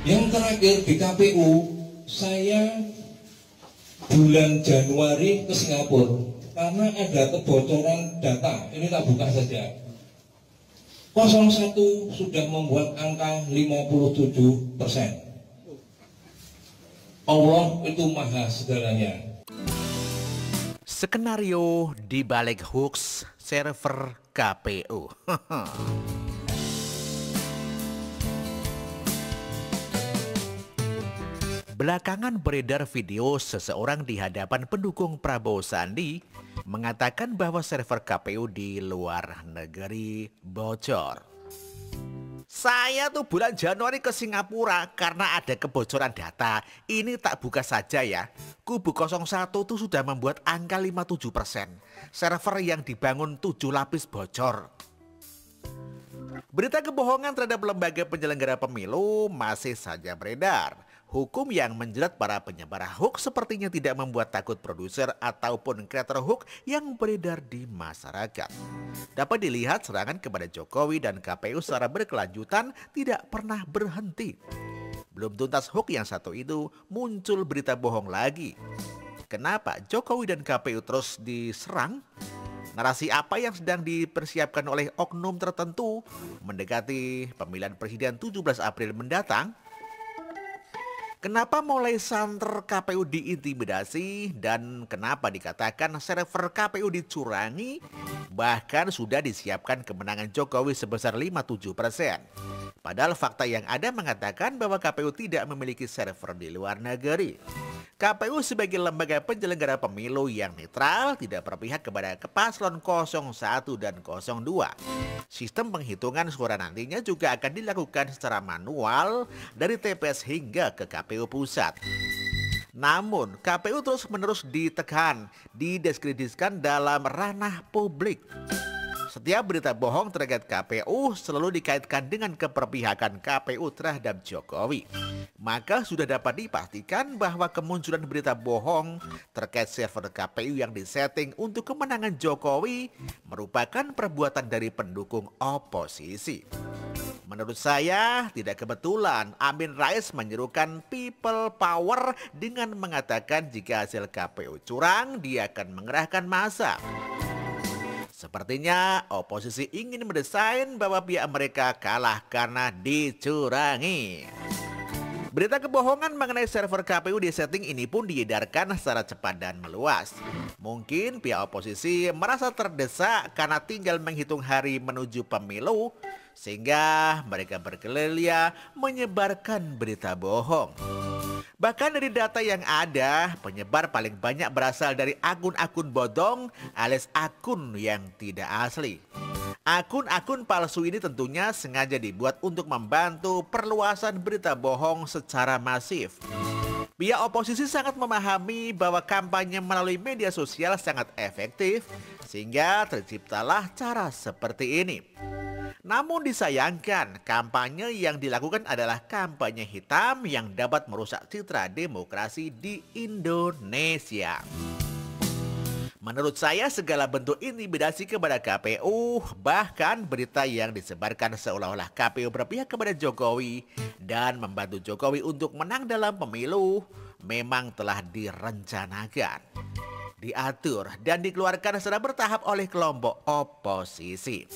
Yang terakhir di KPU, saya bulan Januari ke Singapura karena ada kebocoran data. Ini tak buka saja. 01 sudah membuat angka 57%. Allah itu maha segalanya. Skenario di balik hoax server KPU. Belakangan beredar video seseorang di hadapan pendukung Prabowo Sandi mengatakan bahwa server KPU di luar negeri bocor. Saya tuh bulan Januari ke Singapura karena ada kebocoran data. Ini tak buka saja ya. Kubu 01 tuh sudah membuat angka 57%. Server yang dibangun 7 lapis bocor. Berita kebohongan terhadap lembaga penyelenggara pemilu masih saja beredar. Hukum yang menjerat para penyebar hoax sepertinya tidak membuat takut produser ataupun kreator hoax yang beredar di masyarakat. Dapat dilihat serangan kepada Jokowi dan KPU secara berkelanjutan tidak pernah berhenti. Belum tuntas hoax yang satu itu, muncul berita bohong lagi. Kenapa Jokowi dan KPU terus diserang? Narasi apa yang sedang dipersiapkan oleh oknum tertentu mendekati pemilihan presiden 17 April mendatang? Kenapa mulai santer KPU diintimidasi dan kenapa dikatakan server KPU dicurangi? Bahkan sudah disiapkan kemenangan Jokowi sebesar 57%. Padahal fakta yang ada mengatakan bahwa KPU tidak memiliki server di luar negeri. KPU sebagai lembaga penyelenggara pemilu yang netral tidak berpihak kepada paslon 01 dan 02. Sistem penghitungan suara nantinya juga akan dilakukan secara manual dari TPS hingga ke KPU pusat. Namun KPU terus-menerus ditekan, didiskreditkan dalam ranah publik. Setiap berita bohong terkait KPU selalu dikaitkan dengan keperpihakan KPU terhadap Jokowi. Maka sudah dapat dipastikan bahwa kemunculan berita bohong terkait server KPU yang disetting untuk kemenangan Jokowi merupakan perbuatan dari pendukung oposisi. Menurut saya, tidak kebetulan Amin Rais menyerukan people power dengan mengatakan jika hasil KPU curang, dia akan mengerahkan massa. Sepertinya oposisi ingin mendesain bahwa pihak mereka kalah karena dicurangi. Berita kebohongan mengenai server KPU di setting ini pun diedarkan secara cepat dan meluas. Mungkin pihak oposisi merasa terdesak karena tinggal menghitung hari menuju pemilu, sehingga mereka bergerilya menyebarkan berita bohong. Bahkan dari data yang ada, penyebar paling banyak berasal dari akun-akun bodong alias akun yang tidak asli. Akun-akun palsu ini tentunya sengaja dibuat untuk membantu perluasan berita bohong secara masif. Pihak oposisi sangat memahami bahwa kampanye melalui media sosial sangat efektif, sehingga terciptalah cara seperti ini. Namun disayangkan, kampanye yang dilakukan adalah kampanye hitam yang dapat merusak citra demokrasi di Indonesia. Menurut saya segala bentuk intimidasi kepada KPU, bahkan berita yang disebarkan seolah-olah KPU berpihak kepada Jokowi dan membantu Jokowi untuk menang dalam pemilu, memang telah direncanakan, diatur, dan dikeluarkan secara bertahap oleh kelompok oposisi.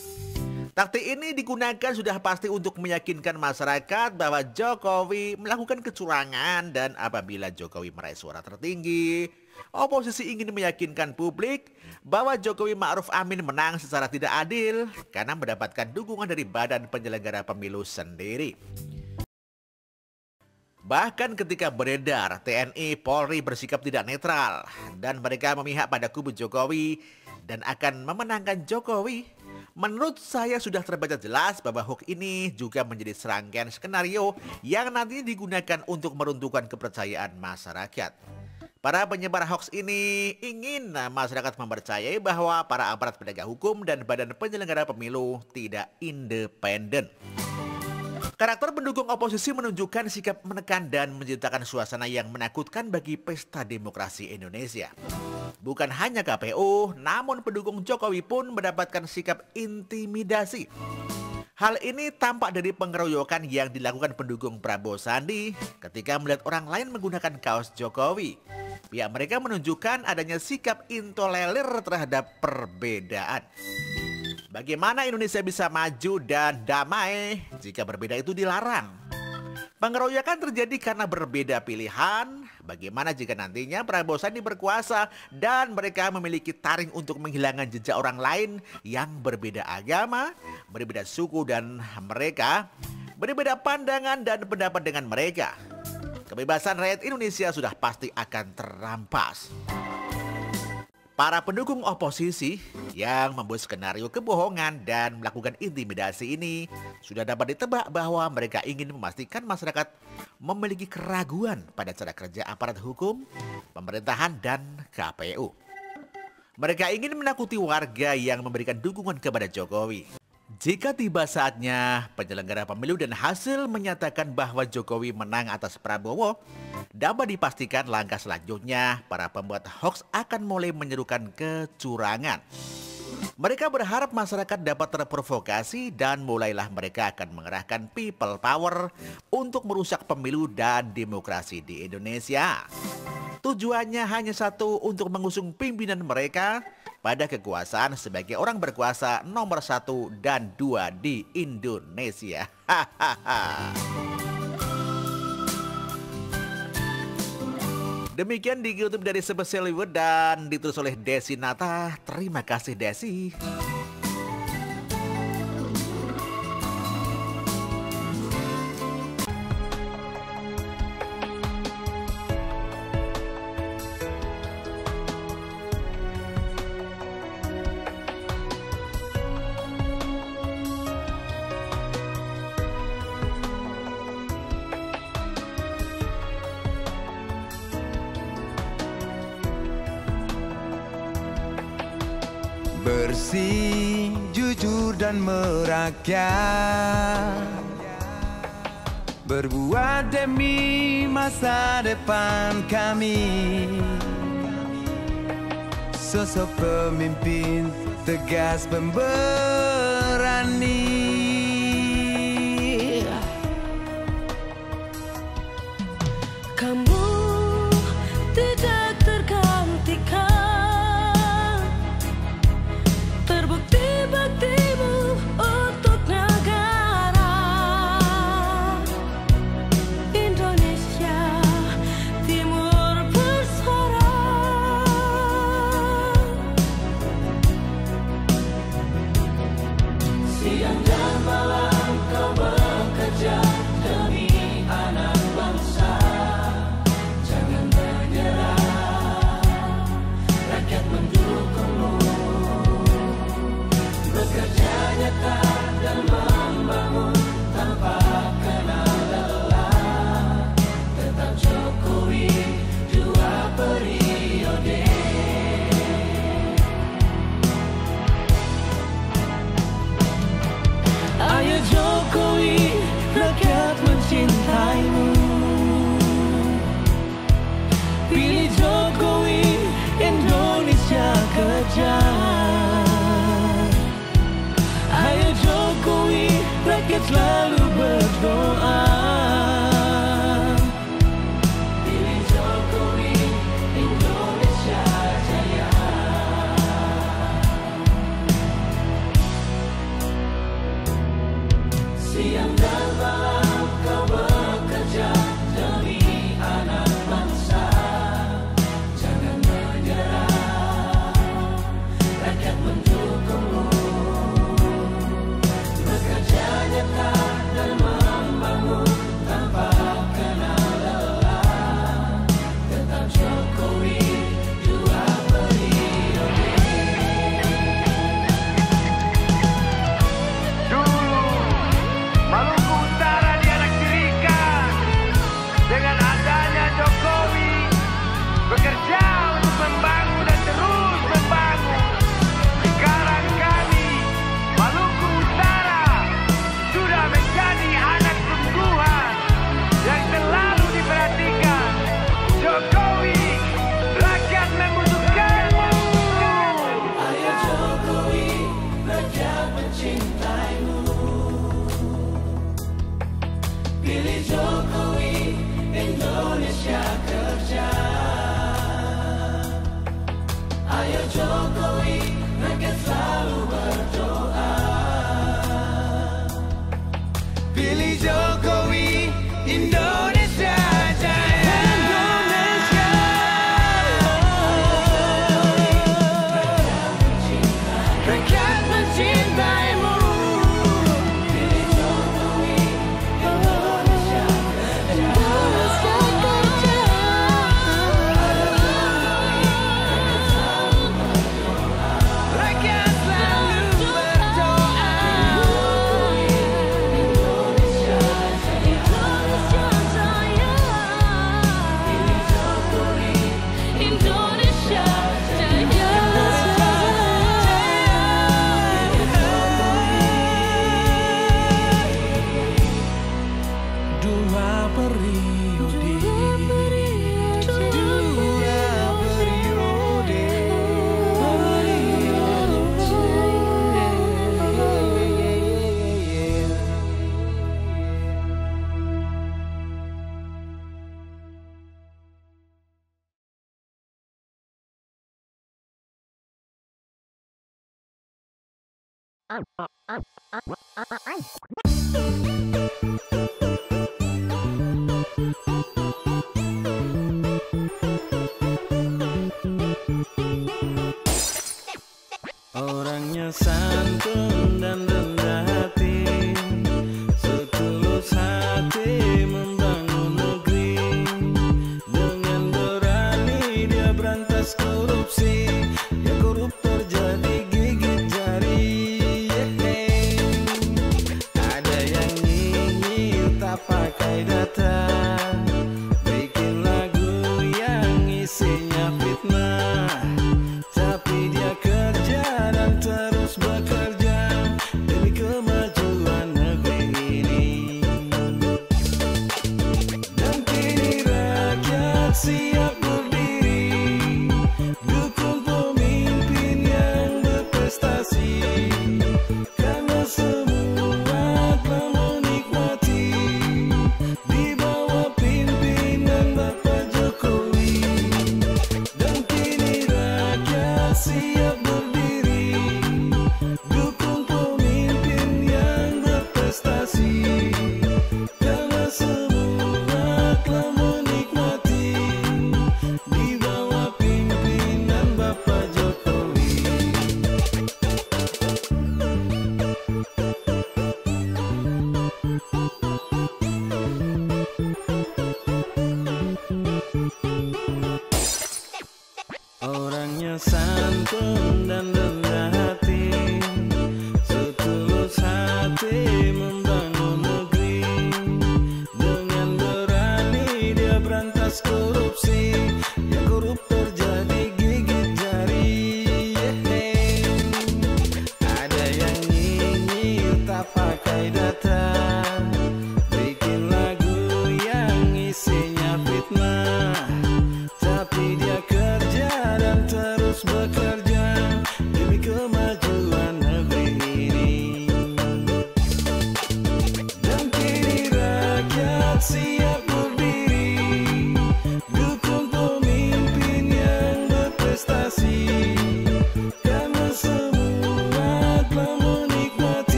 Taktik ini digunakan sudah pasti untuk meyakinkan masyarakat bahwa Jokowi melakukan kecurangan dan apabila Jokowi meraih suara tertinggi, oposisi ingin meyakinkan publik bahwa Jokowi Ma'ruf Amin menang secara tidak adil karena mendapatkan dukungan dari badan penyelenggara pemilu sendiri. Bahkan ketika beredar TNI Polri bersikap tidak netral dan mereka memihak pada kubu Jokowi dan akan memenangkan Jokowi, menurut saya sudah terbaca jelas bahwa hoax ini juga menjadi serangkaian skenario yang nantinya digunakan untuk meruntuhkan kepercayaan masyarakat. Para penyebar hoax ini ingin masyarakat mempercayai bahwa para aparat penegak hukum dan badan penyelenggara pemilu tidak independen. Karakter pendukung oposisi menunjukkan sikap menekan dan menciptakan suasana yang menakutkan bagi pesta demokrasi Indonesia. Bukan hanya KPU, namun pendukung Jokowi pun mendapatkan sikap intimidasi. Hal ini tampak dari pengeroyokan yang dilakukan pendukung Prabowo Sandi ketika melihat orang lain menggunakan kaos Jokowi. Pihak mereka menunjukkan adanya sikap intolerir terhadap perbedaan. Bagaimana Indonesia bisa maju dan damai jika berbeda itu dilarang? Pengeroyokan terjadi karena berbeda pilihan. Bagaimana jika nantinya Prabowo Sandi berkuasa dan mereka memiliki taring untuk menghilangkan jejak orang lain yang berbeda agama, berbeda suku, dan mereka berbeda pandangan dan pendapat dengan mereka? Kebebasan rakyat Indonesia sudah pasti akan terampas. Para pendukung oposisi yang membuat skenario kebohongan dan melakukan intimidasi ini sudah dapat ditebak bahwa mereka ingin memastikan masyarakat memiliki keraguan pada cara kerja aparat hukum, pemerintahan, dan KPU. Mereka ingin menakuti warga yang memberikan dukungan kepada Jokowi. Jika tiba saatnya penyelenggara pemilu dan hasil menyatakan bahwa Jokowi menang atas Prabowo, dapat dipastikan langkah selanjutnya para pembuat hoaks akan mulai menyerukan kecurangan. Mereka berharap masyarakat dapat terprovokasi dan mulailah mereka akan mengerahkan people power untuk merusak pemilu dan demokrasi di Indonesia. Tujuannya hanya satu, untuk mengusung pimpinan mereka pada kekuasaan sebagai orang berkuasa nomor 1 dan 2 di Indonesia. Demikian di YouTube dari Sebes Hollywood dan ditulis oleh Desi Nata. Terima kasih Desi. Bersih, jujur dan merakyat, berbuat demi masa depan kami. Sosok pemimpin tegas pemberani. Kamu tidak tergantikan. Baktimu untuk negara Indonesia Timur bersuara. Siang Pilih Jokowi, Indonesia Jaya. Indonesia. Rakyat mencintaimu. Pilih Jokowi, Indonesia Jaya. Rakyat selalu berdoa. Indonesia Jaya. Dua periode. Orangnya santun dan rendah hati, setulus hati membangun negeri. Dengan berani dia berantas korupsi, ya koruptor jadi gigit jari. Ada yang nyinyir tak pakai data, bikin lagu yang isinya fitnah. Tapi dia kerja dan terus bekerja demi kemajuan negeri ini. Dan kini rakyat siap berdiri, dukung pemimpin yang berprestasi. Karena semua telah menikmati di bawah pimpinan Bapak Jokowi. Dan kini rakyat siap berdiri, dukung pemimpin yang berprestasi. Karena semua telah menikmati di bawah pimpinan Bapak Jokowi. Orangnya santun dan rendah hati, setulus hati membangun negeri. Dengan berani dia berantas korupsi, ya koruptor jadi gigit jari. Ada yang nyinyir tak pakai data, bikin lagu yang isinya fitnah. Tapi dia kerja dan terus bekerja